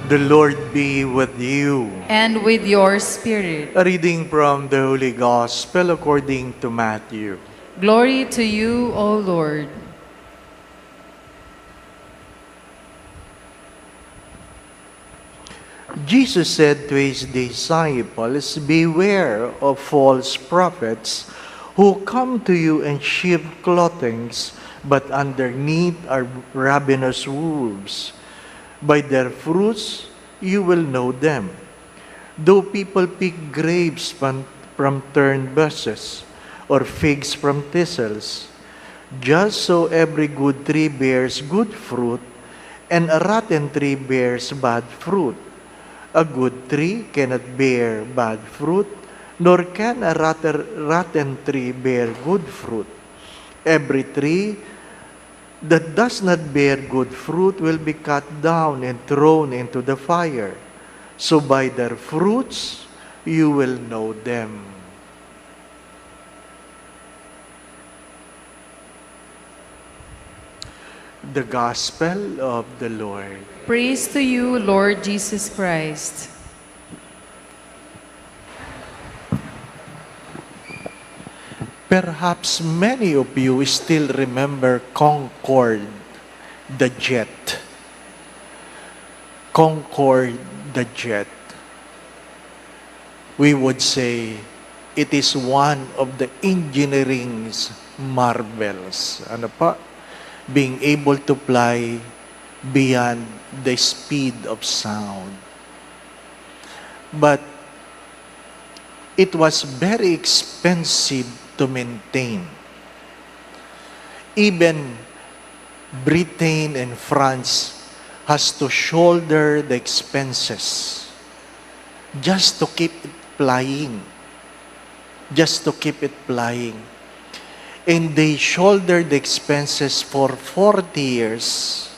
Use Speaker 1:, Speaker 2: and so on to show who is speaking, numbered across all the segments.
Speaker 1: The Lord be with you.
Speaker 2: And with your spirit.
Speaker 1: A reading from the Holy Gospel according to Matthew.
Speaker 2: Glory to you, O Lord.
Speaker 1: Jesus said to his disciples, "Beware of false prophets who come to you in sheep clothing, but underneath are ravenous wolves. By their fruits you will know them. Though people pick grapes from thorn bushes, or figs from thistles, just so every good tree bears good fruit, and a rotten tree bears bad fruit. A good tree cannot bear bad fruit, nor can a rotten tree bear good fruit. Every tree that does not bear good fruit will be cut down and thrown into the fire. So by their fruits you will know them." The Gospel of the Lord.
Speaker 2: Praise to you, Lord Jesus Christ.
Speaker 1: Perhaps many of you still remember Concorde, the jet. Concorde, the jet. We would say it is one of the engineering's marvels. Ano pa? Being able to fly beyond the speed of sound. But it was very expensive to maintain. Even Britain and France has to shoulder the expenses just to keep it flying. Just to keep it flying. And they shouldered the expenses for 40 years,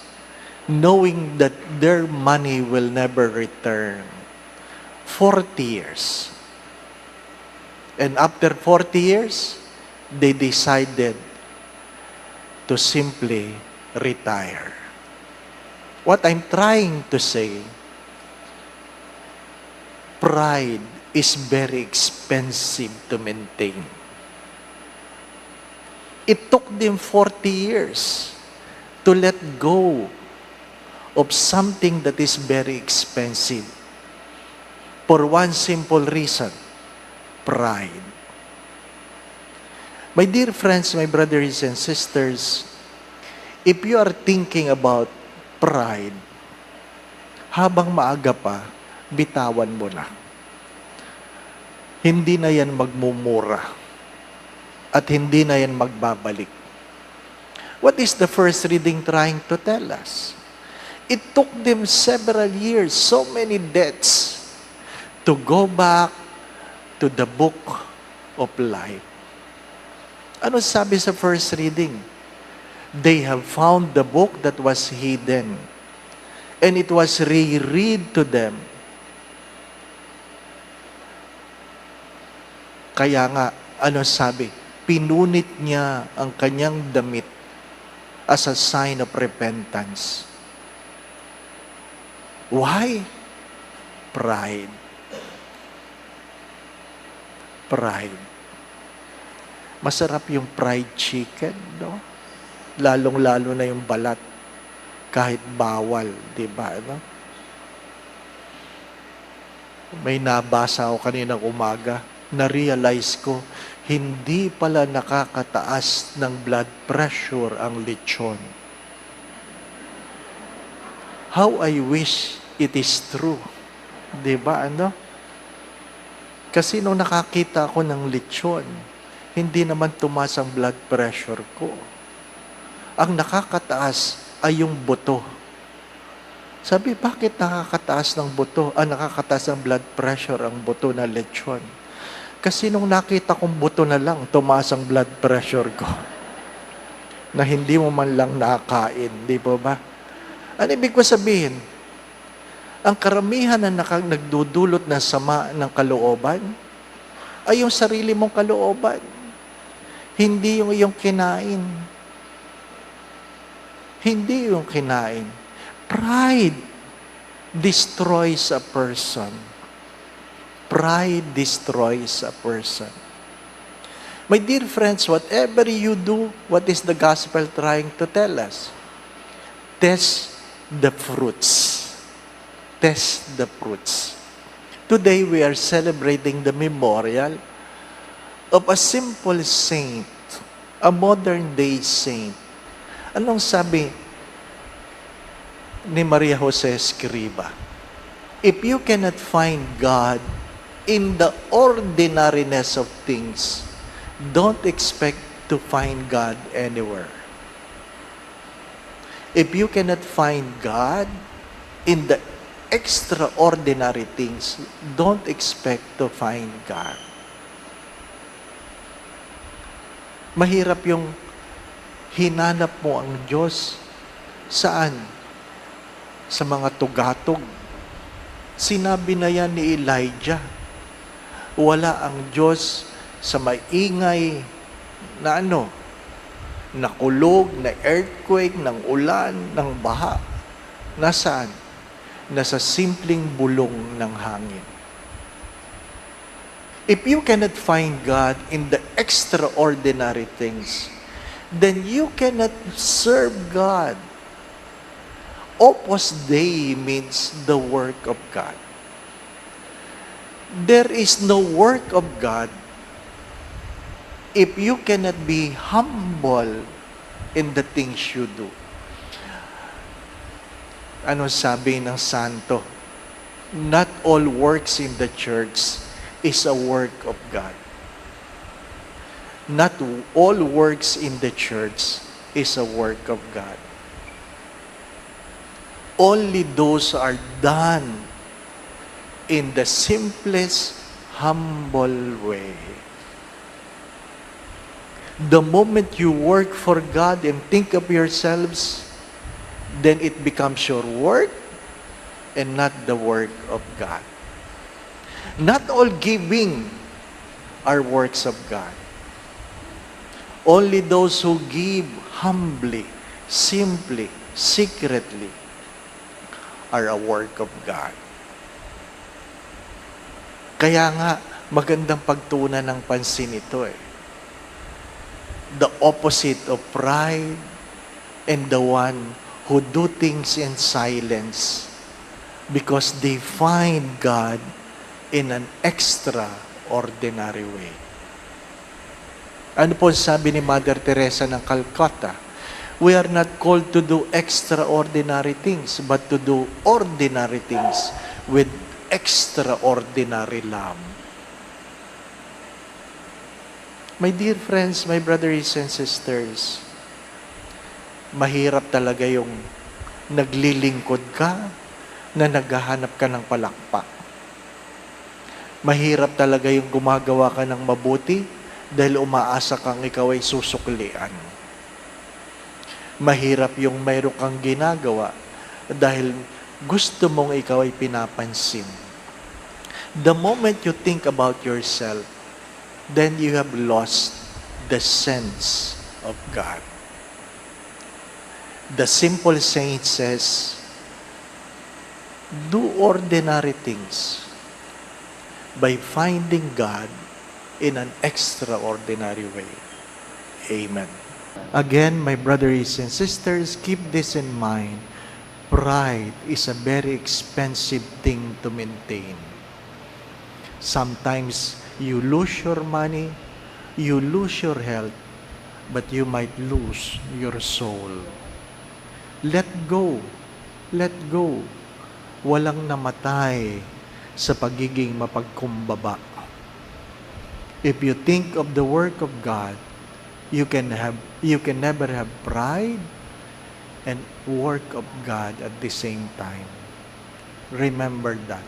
Speaker 1: knowing that their money will never return. 40 years. And after 40 years, they decided to simply retire. What I'm trying to say, pride is very expensive to maintain. It took them 40 years to let go of something that is very expensive. For one simple reason, pride. My dear friends, my brothers and sisters, if you are thinking about pride, habang maaga pa, bitawan mo na. Hindi na yan magmumura. At hindi na yan magbabalik. What is the first reading trying to tell us? It took them several years, so many deaths, to go back to the book of life. Ano sabi sa first reading? They have found the book that was hidden, and it was reread to them. Kaya nga, ano sabi? Pinunit niya ang kanyang damit as a sign of repentance. Why? Pride. Pride. Masarap yung fried chicken, no? Lalong-lalo na yung balat. Kahit bawal, di ba? No? May nabasa ako kaninang umaga, na-realize ko, hindi pala nakakataas ng blood pressure ang lechon. How I wish it is true. Diba, ano? Kasi nung nakakita ako ng lechon, hindi naman tumaas ang blood pressure ko. Ang nakakataas ay yung buto. Sabi, bakit nakakataas ng buto? Nakakataas ng blood pressure ang buto na lechon? Kasi nung nakita kong buto na lang, tumaas ang blood pressure ko. Na hindi mo man lang nakain, di po ba? Ano ibig ko sabihin? Ang karamihan na nagdudulot ng sama ng kalooban ay yung sarili mong kalooban. Hindi yung iyong kinain. Hindi yung kinain. Pride. destroys a person. Pride destroys a person. My dear friends, whatever you do, what is the gospel trying to tell us? Test the fruits. Test the fruits. Today, we are celebrating the memorial of a simple saint, a modern-day saint. Anong sabi ni Maria Jose Escriva? If you cannot find God in the ordinariness of things, don't expect to find God anywhere. If you cannot find God in the extraordinary things, don't expect to find God. Mahirap yung hinanap mo ang Diyos saan? Sa mga tugatog. Sinabi na yan ni Elijah, wala ang Diyos sa maingay na nakulog, na earthquake, ng ulan, ng baha. Nasaan? Nasa simpleng bulong ng hangin. If you cannot find God in the extraordinary things, then you cannot serve God. Opus Dei means the work of God. There is no work of God if you cannot be humble in the things you do. Ano sabi ng santo? Not all works in the church is a work of God. Not all works in the church is a work of God. Only those are done in the simplest, humble way. The moment you work for God and think of yourselves, then it becomes your work and not the work of God. Not all giving are works of God. Only those who give humbly, simply, secretly are a work of God. Kaya nga, magandang pagtuunan ng pansin ito The opposite of pride and the one who do things in silence because they find God in an extraordinary way. Ano po sabi ni Mother Teresa ng Calcutta? We are not called to do extraordinary things, but to do ordinary things with extraordinary love. My dear friends, my brothers and sisters, mahirap talaga yung naglilingkod ka na naghahanap ka ng palakpak. Mahirap talaga yung gumagawa ka ng mabuti dahil umaasa kang ikaw ay susuklian. Mahirap yung mayroon kang ginagawa dahil gusto mong ikaw ay pinapansin. The moment you think about yourself, then you have lost the sense of God. The simple saint says, do ordinary things by finding God in an extraordinary way. Amen. Again, my brothers and sisters, keep this in mind. Pride is a very expensive thing to maintain. Sometimes you lose your money, you lose your health, but you might lose your soul. Let go. Let go. Walang namatay sa pagiging mapagkumbaba. If you think of the work of God, you can never have pride and work of God at the same time. Remember that.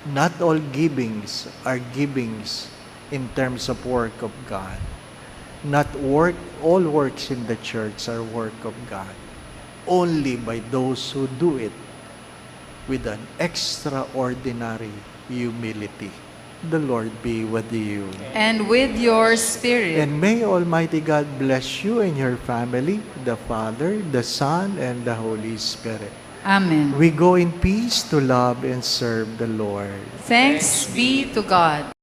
Speaker 1: Not all givings are givings in terms of work of God. Not all works in the church are work of God. Only by those who do it with an extraordinary humility. The Lord be with you.
Speaker 2: And with your spirit.
Speaker 1: And may Almighty God bless you and your family, the Father, the Son, and the Holy Spirit.
Speaker 2: Amen.
Speaker 1: We go in peace to love and serve the Lord.
Speaker 2: Thanks be to God.